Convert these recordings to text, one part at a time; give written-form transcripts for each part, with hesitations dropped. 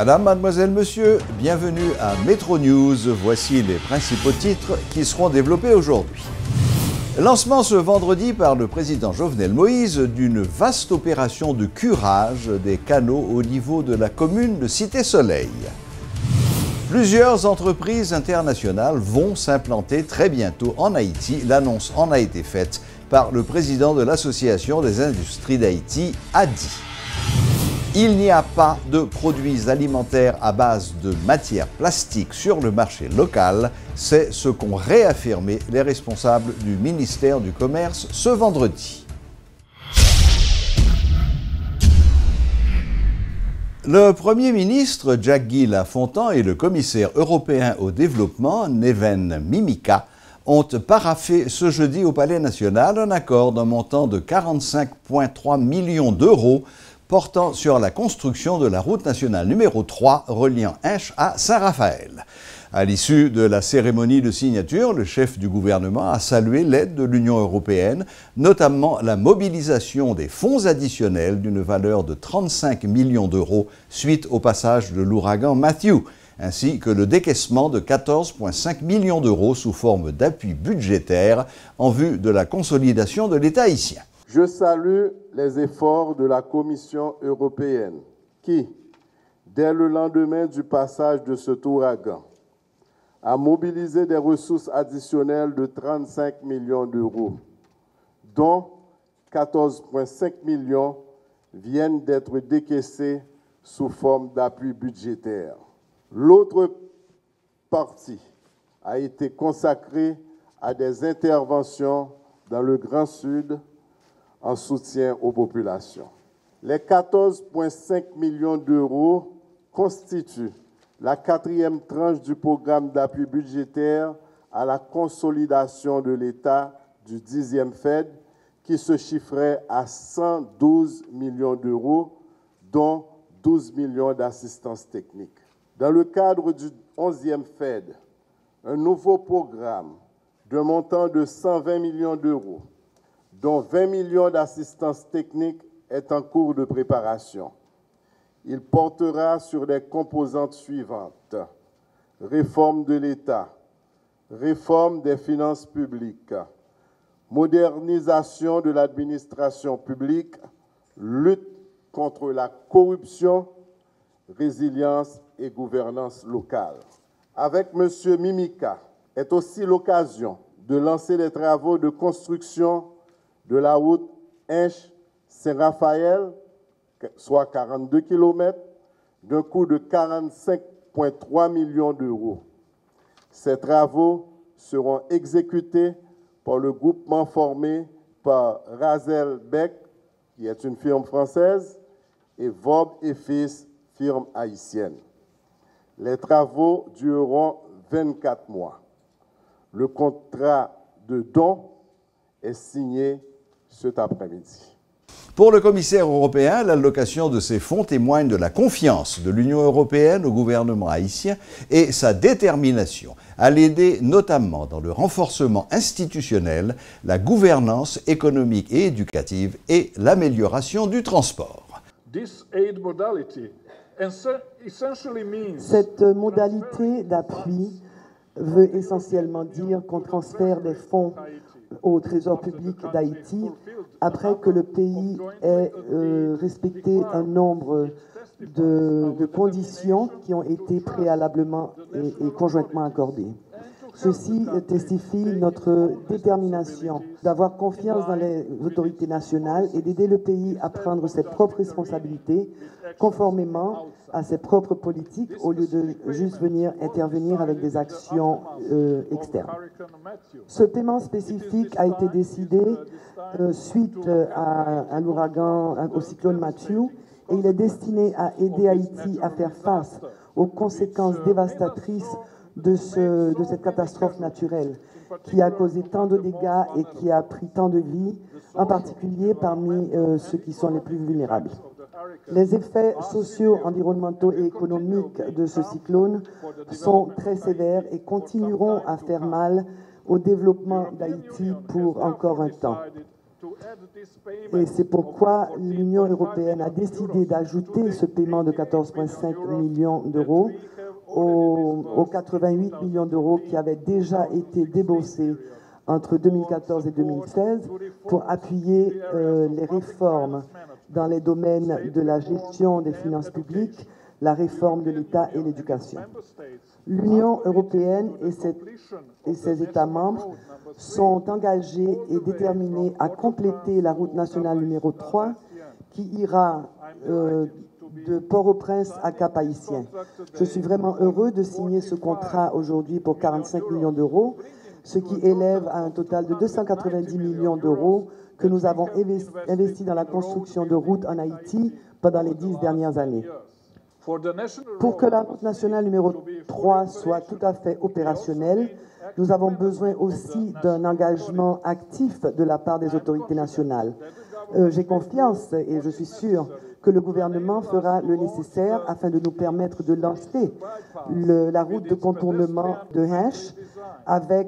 Madame, mademoiselle, monsieur, bienvenue à Metro News. Voici les principaux titres qui seront développés aujourd'hui. Lancement ce vendredi par le président Jovenel Moïse d'une vaste opération de curage des canaux au niveau de la commune de Cité-Soleil. Plusieurs entreprises internationales vont s'implanter très bientôt en Haïti. L'annonce en a été faite par le président de l'Association des industries d'Haïti, ADI. Il n'y a pas de produits alimentaires à base de matières plastiques sur le marché local. C'est ce qu'ont réaffirmé les responsables du ministère du Commerce ce vendredi. Le Premier ministre Jack-Guy Lafontan et le commissaire européen au développement Neven Mimica ont paraphé ce jeudi au Palais national un accord d'un montant de 45,3 millions d'euros portant sur la construction de la route nationale numéro 3 reliant Hinche à Saint-Raphaël. À l'issue de la cérémonie de signature, le chef du gouvernement a salué l'aide de l'Union européenne, notamment la mobilisation des fonds additionnels d'une valeur de 35 millions d'euros suite au passage de l'ouragan Matthew, ainsi que le décaissement de 14,5 millions d'euros sous forme d'appui budgétaire en vue de la consolidation de l'État haïtien. Je salue les efforts de la Commission européenne qui, dès le lendemain du passage de cet ouragan, a mobilisé des ressources additionnelles de 35 millions d'euros, dont 14,5 millions viennent d'être décaissés sous forme d'appui budgétaire. L'autre partie a été consacrée à des interventions dans le Grand Sud en soutien aux populations. Les 14,5 millions d'euros constituent la 4e tranche du programme d'appui budgétaire à la consolidation de l'État du 10e FED qui se chiffrait à 112 millions d'euros, dont 12 millions d'assistance technique. Dans le cadre du 11e FED, un nouveau programme d'un montant de 120 millions d'euros, dont 20 millions d'assistance technique, est en cours de préparation. Il portera sur les composantes suivantes: réforme de l'État, réforme des finances publiques, modernisation de l'administration publique, lutte contre la corruption, résilience et gouvernance locale. Avec M. Mimica est aussi l'occasion de lancer les travaux de construction de la route Hinche-Saint-Raphaël, soit 42 km, d'un coût de 45,3 millions d'euros. Ces travaux seront exécutés par le groupement formé par Razel Beck, qui est une firme française, et Vob et Fils, firme haïtienne. Les travaux dureront 24 mois. Le contrat de don est signé cet après-midi. Pour le commissaire européen, l'allocation de ces fonds témoigne de la confiance de l'Union européenne au gouvernement haïtien et sa détermination à l'aider notamment dans le renforcement institutionnel, la gouvernance économique et éducative et l'amélioration du transport. Cette modalité d'appui veut essentiellement dire qu'on transfère des fonds au Trésor public d'Haïti après que le pays ait respecté un nombre de conditions qui ont été préalablement et conjointement accordées. Ceci testifie notre détermination d'avoir confiance dans les autorités nationales et d'aider le pays à prendre ses propres responsabilités conformément à ses propres politiques au lieu de juste venir intervenir avec des actions externes. Ce paiement spécifique a été décidé suite à l'ouragan, au cyclone Matthew, et il est destiné à aider Haïti à faire face aux conséquences dévastatrices de cette catastrophe naturelle qui a causé tant de dégâts et qui a pris tant de vies, en particulier parmi ceux qui sont les plus vulnérables. Les effets sociaux, environnementaux et économiques de ce cyclone sont très sévères et continueront à faire mal au développement d'Haïti pour encore un temps. Et c'est pourquoi l'Union européenne a décidé d'ajouter ce paiement de 14,5 millions d'euros aux 88 millions d'euros qui avaient déjà été déboursés entre 2014 et 2016 pour appuyer les réformes dans les domaines de la gestion des finances publiques, la réforme de l'État et l'éducation. L'Union européenne et ses États membres sont engagés et déterminés à compléter la route nationale numéro 3 qui ira de Port-au-Prince à Cap-Haïtien. Je suis vraiment heureux de signer ce contrat aujourd'hui pour 45 millions d'euros, ce qui élève à un total de 290 millions d'euros que nous avons investi dans la construction de routes en Haïti pendant les 10 dernières années. Pour que la route nationale numéro 3 soit tout à fait opérationnelle, nous avons besoin aussi d'un engagement actif de la part des autorités nationales. J'ai confiance et je suis sûr que le gouvernement fera le nécessaire afin de nous permettre de lancer la route de contournement de Hinche avec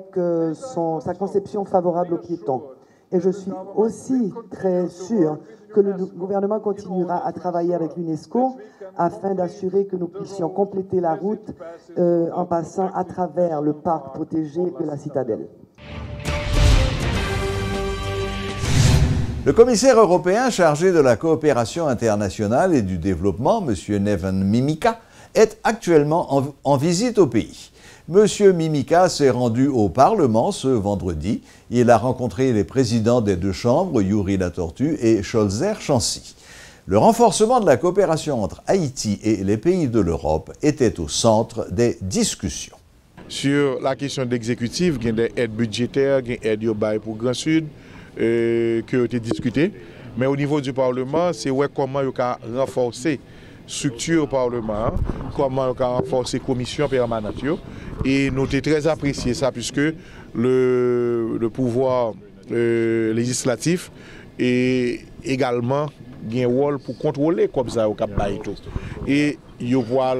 sa conception favorable aux piétons. Et je suis aussi très sûr que le gouvernement continuera à travailler avec l'UNESCO afin d'assurer que nous puissions compléter la route en passant à travers le parc protégé de la Citadelle. Le commissaire européen chargé de la coopération internationale et du développement, M. Neven Mimica, est actuellement en visite au pays. M. Mimica s'est rendu au Parlement ce vendredi. Il a rencontré les présidents des deux chambres, Yuri Latortue et Scholzer Chancy. Le renforcement de la coopération entre Haïti et les pays de l'Europe était au centre des discussions. Sur la question d'exécutif, il y a des aides budgétaires, il y a des aides pour Grand Sud qui ont été discutées. Mais au niveau du Parlement, c'est comment il faut renforcer structure Parlement, comment on peut renforcer la commission permanente. Et nous avons très apprécié ça puisque le pouvoir législatif est également un rôle pour contrôler comme ça au Cap Baïto. Et il voit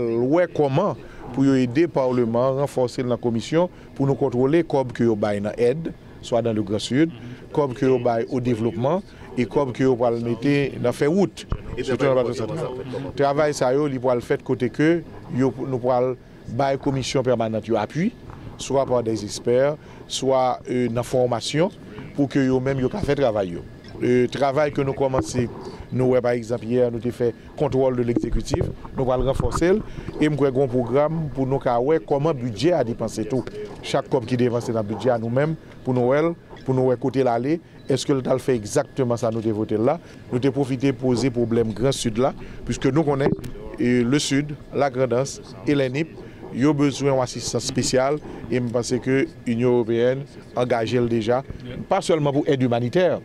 comment pour aider le Parlement à renforcer la commission pour nous contrôler comme que nous avons aide, soit dans le Grand Sud, comme que nous avons au développement et comme que nous avons mettre dans faire route. Le travail, ça il va le faire côté que nous pourrons la commission permanente appui, soit par des experts, soit dans la formation, pour que eux-mêmes puissent faire travail. Le travail que nous commençons, nous, par exemple, hier, nous avons fait contrôle de l'exécutif, nous allons le renforcer et nous avons un programme pour nous voir comment le budget a dépensé tout. Chaque COP qui dépense dans le budget à nous-mêmes, pour nous voir côté l'aller, est-ce que l'État fait exactement ça, nous avons voté là. Nous avons profité de poser le problème Grand Sud là, puisque nous connaissons le Sud, la Grandance et l'ENIP. Ils ont besoin d'assistance spéciale et je pense que l'Union européenne engage déjà, pas seulement pour aide humanitaire,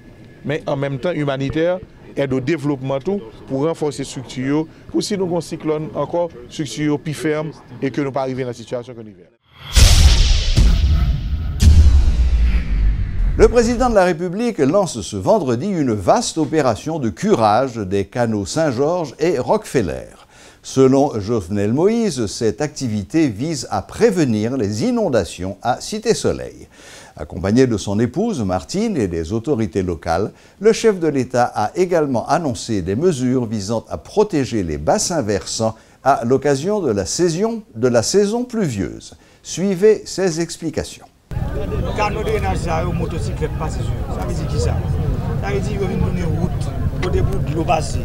mais en même temps humanitaire, aide au développement tout, pour renforcer les structures, pour si nous avons un cyclone encore, structure plus ferme et que nous ne pas arriver dans la situation que nous vivons. Le président de la République lance ce vendredi une vaste opération de curage des canaux Saint-Georges et Rockefeller. Selon Jovenel Moïse, cette activité vise à prévenir les inondations à Cité-Soleil. Accompagné de son épouse Martine et des autorités locales, le chef de l'État a également annoncé des mesures visant à protéger les bassins versants à l'occasion de la saison pluvieuse. Suivez ses explications. Canaux de drainage, aux motocyclettes passent sur. Ça veut dire qui ça? Ça veut dire qu'ils viennent donner route pour des bouts de l'eau passée.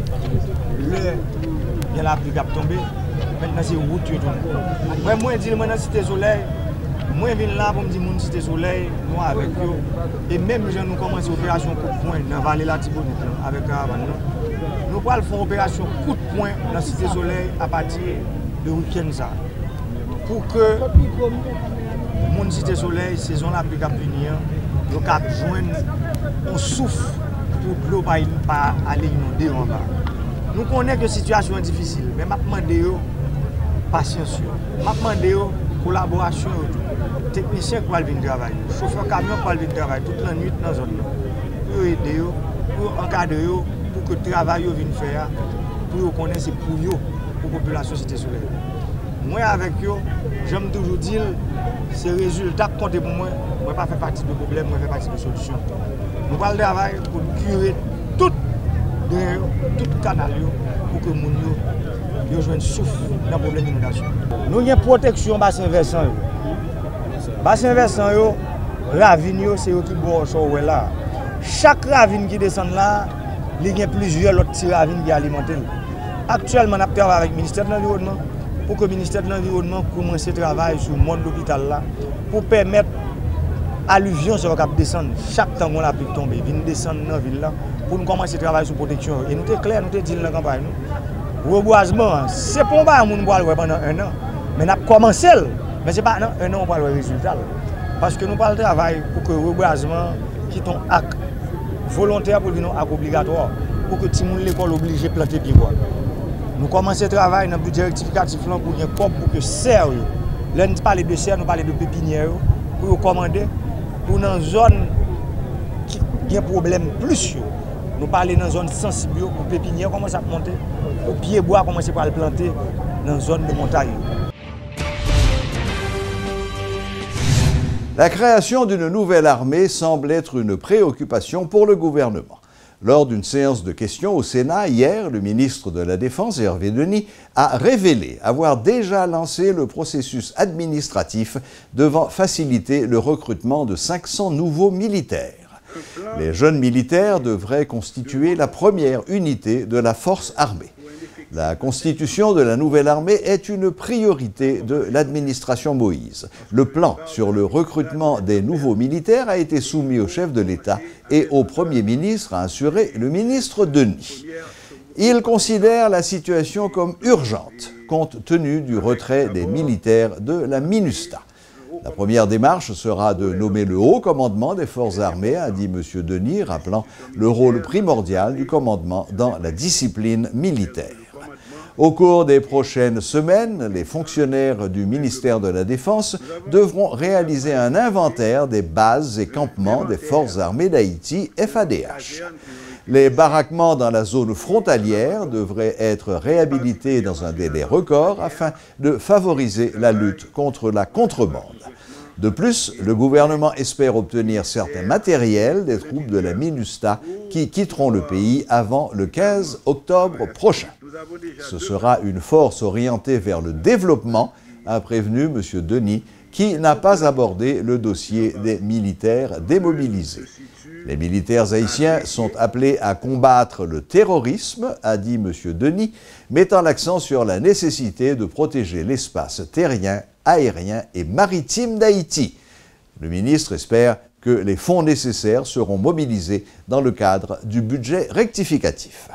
Il y a la pluie qui a tombé, maintenant c'est route. Moi, je dis que dans la Cité Soleil, moi je viens là pour me dire que la Cité Soleil, nous avec eux. Et même si nous commençons l'opération coup de poing dans la vallée de la Tibonite avec Caravane, nous allons faire l'opération coup de poing dans la Cité Soleil à partir de week-end. Pour que la Cité Soleil, saison la pluie qui venir, nous puissions joindre un souffle pour que l'eau ne pas aller inonder en bas. Nous connaissons que la situation est difficile, mais je demande patience, je demande collaboration, techniciens qui vont venir travailler, chauffeurs camions qui vont venir travailler toute la nuit dans la zone. Pour aider, pour encadrer, pour que le travail vienne faire, pour connaître c'est pour la population Cité Soleil. moi avec eux, j'aime toujours dire, c'est le résultat qui compte pour moi. Moi, ne pas faire partie du problème, moi, je fais partie de la solution. Nous parlons de travail pour curer tout canal pour que les gens jouent un souffle dans le problème d'inondation. Nous avons une protection bassin versant. Bassin versant, ravine, c'est eux qui boivent là. Chaque ravine qui descend là, il y a plusieurs autres petits ravines qui alimentent. Actuellement, nous travaillons avec le ministère de l'Environnement pour que le ministère de l'Environnement commence à travailler sur le monde de l'hôpital là pour permettre alluvion sur le cap descendre. Chaque temps qu'on a pu tomber, vient descendre dans la ville là pour nous commencer à travailler sur la protection. Et nous sommes clairs, nous sommes dit dans la campagne. Reboisement, c'est pour pas nous pendant 1 an. Mais nous avons commencé, mais ce n'est pas 1 an on parle le résultat. Parce que nous parlons de travail pour que le reboisement qui est un acte volontaire pour un acte obligatoire, pour que tout le monde l'école obligé de planter pieds bois. Nous commençons à travailler dans le budget rectificatif pour un COP pour que serre. Là, nous parlons de serre, nous parlons de pépinière pour commander pour une zone qui a un problème plus. Nous parlons dans une zone sensible pour pépinière commence à monter, pour pieds bois commencer à le planter dans une zone de montagne. La création d'une nouvelle armée semble être une préoccupation pour le gouvernement. Lors d'une séance de questions au Sénat, hier, le ministre de la Défense, Hervé Denis, a révélé avoir déjà lancé le processus administratif devant faciliter le recrutement de 500 nouveaux militaires. Les jeunes militaires devraient constituer la première unité de la force armée. La constitution de la nouvelle armée est une priorité de l'administration Moïse. Le plan sur le recrutement des nouveaux militaires a été soumis au chef de l'État et au Premier ministre, a assuré le ministre Denis. Il considère la situation comme urgente, compte tenu du retrait des militaires de la MINUSTAH. La première démarche sera de nommer le haut commandement des forces armées, a dit M. Denis, rappelant le rôle primordial du commandement dans la discipline militaire. Au cours des prochaines semaines, les fonctionnaires du ministère de la Défense devront réaliser un inventaire des bases et campements des forces armées d'Haïti, FADH. Les baraquements dans la zone frontalière devraient être réhabilités dans un délai record afin de favoriser la lutte contre la contrebande. De plus, le gouvernement espère obtenir certains matériels des troupes de la MINUSTAH qui quitteront le pays avant le 15 octobre prochain. Ce sera une force orientée vers le développement, a prévenu M. Denis, qui n'a pas abordé le dossier des militaires démobilisés. Les militaires haïtiens sont appelés à combattre le terrorisme, a dit M. Denis, mettant l'accent sur la nécessité de protéger l'espace terrien, aérien et maritime d'Haïti. Le ministre espère que les fonds nécessaires seront mobilisés dans le cadre du budget rectificatif.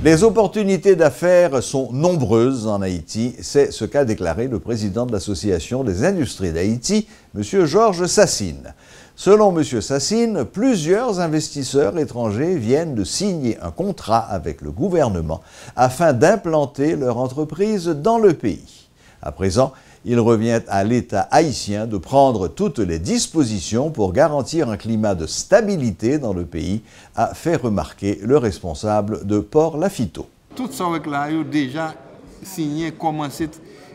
Les opportunités d'affaires sont nombreuses en Haïti, c'est ce qu'a déclaré le président de l'Association des industries d'Haïti, M. Georges Sassine. Selon M. Sassine, plusieurs investisseurs étrangers viennent de signer un contrat avec le gouvernement afin d'implanter leur entreprise dans le pays. À présent, il revient à l'État haïtien de prendre toutes les dispositions pour garantir un climat de stabilité dans le pays, a fait remarquer le responsable de Port Lafiteau. Tout ça avec là, ils ont déjà signé, commencé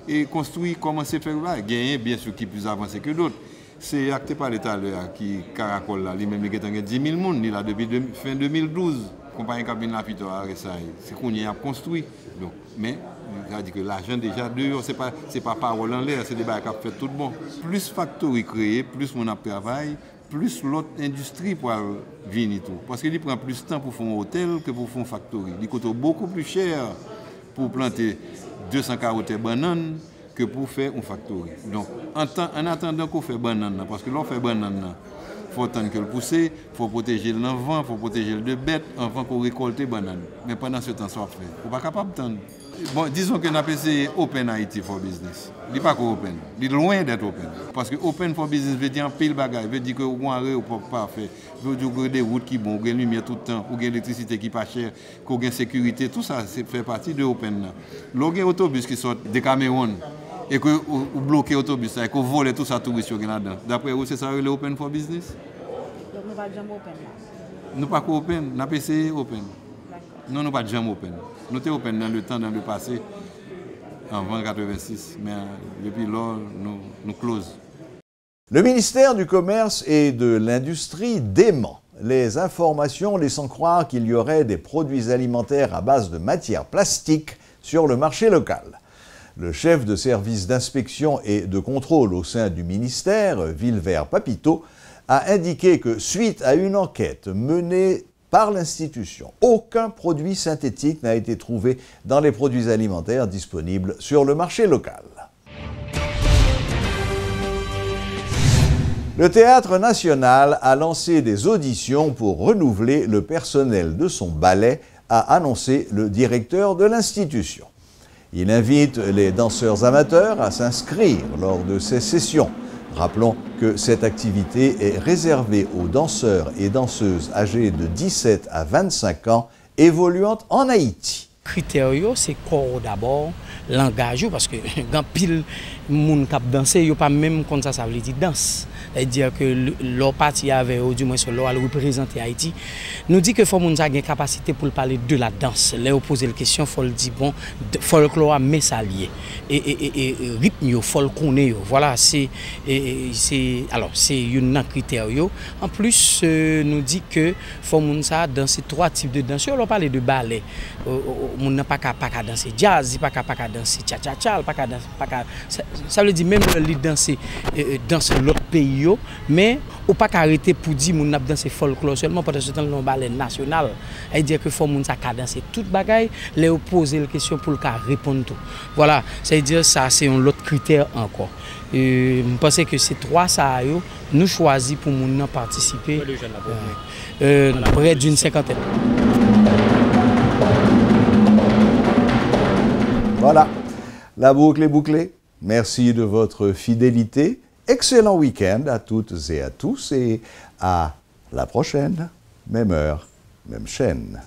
et construit, commencé à faire là. Gagner bien sûr qui est plus avancé que d'autres. C'est acté par l'État qui caracole là, lui-même il y a 10 000 personnes là depuis fin 2012. Compagnie Cabine Lafiteau a arrêté ça. C'est qu'on y a construit. Donc, mais c'est-à-dire que l'argent déjà dehors, c'est pas parole en l'air, c'est des bails qui ont fait tout bon. Plus factory créé, plus mon travail, plus l'autre industrie pour venir tout. Parce qu'il prend plus de temps pour faire un hôtel que pour faire une factory. Il coûte beaucoup plus cher pour planter 200 carottes bananes que pour faire une factory. Donc, en attendant qu'on fait banane, parce que l'on fait banane, il faut attendre que le pousser, il faut protéger le vent, il faut protéger le de bête avant qu'on récolte les bananes. Mais pendant ce temps, ça fait. On n'est pas capable d'attendre. Bon, disons que nous avons essayé Open Haiti for Business. Il n'est pas open. Il est loin d'être open. Parce que Open for Business veut dire un pile bagaille, veut dire que vous avez un parfait, veut dire que vous avez des routes qui sont bonnes, vous avez lumière tout le temps, vous avez l'électricité qui n'est pas chère, vous avez sécurité, tout ça fait partie de Open. Vous avez un autobus qui sort de Cameroun et que vous bloquez l'autobus, et que vous volez tout ça touristes là-dedans. D'après vous, c'est ça le Open for Business? Donc nous ne sommes pas open là? Nous ne sommes pas open, nous avons essayé Open. Non, nous ne sommes pas jamais open. Nous étions open dans le temps, dans le passé, avant 1986, mais depuis lors, nous close. Le ministère du Commerce et de l'Industrie dément les informations laissant croire qu'il y aurait des produits alimentaires à base de matières plastiques sur le marché local. Le chef de service d'inspection et de contrôle au sein du ministère, Vilvert Papito, a indiqué que suite à une enquête menée par l'institution, aucun produit synthétique n'a été trouvé dans les produits alimentaires disponibles sur le marché local. Le Théâtre national a lancé des auditions pour renouveler le personnel de son ballet, a annoncé le directeur de l'institution. Il invite les danseurs amateurs à s'inscrire lors de ces sessions. Rappelons que cette activité est réservée aux danseurs et danseuses âgés de 17 à 25 ans évoluant en Haïti. Critère, c'est corps d'abord, langage, parce que quand pile moun kap danser, yo pas même comme ça veut dire danse. C'est-à-dire que leur parti avait, ou du moins leur représenter Haïti, nous dit que faut moun sa gen capacité pour parler de la danse. Là, on pose la question, faut le dire bon, folklore mais ça lié et rythme yo, faut le connaître. Voilà, c'est un critère yo. En plus, nous dit que faut moun sa danser 3 types de danse. On parle de ballet. Moun n'a pas qu'à danser jazz, pas qu'à danser cha-cha-cha, pas qu'à danser, ça veut dire même le danser dans l'autre pays, mais ou pas qu'arrêter pour dire moun n'a danser folklore seulement parce que c'est un ballet national. Elle dit que faut moun ça qu'à danser toute bagaille, les poser la question pour le cas répondre tout. Voilà, ça veut dire ça c'est un autre critère encore. Je pense que c'est 3 ça yo nous choisi pour moun participer. Près d'une 50aine. Voilà, la boucle est bouclée. Merci de votre fidélité. Excellent week-end à toutes et à tous et à la prochaine, même heure, même chaîne.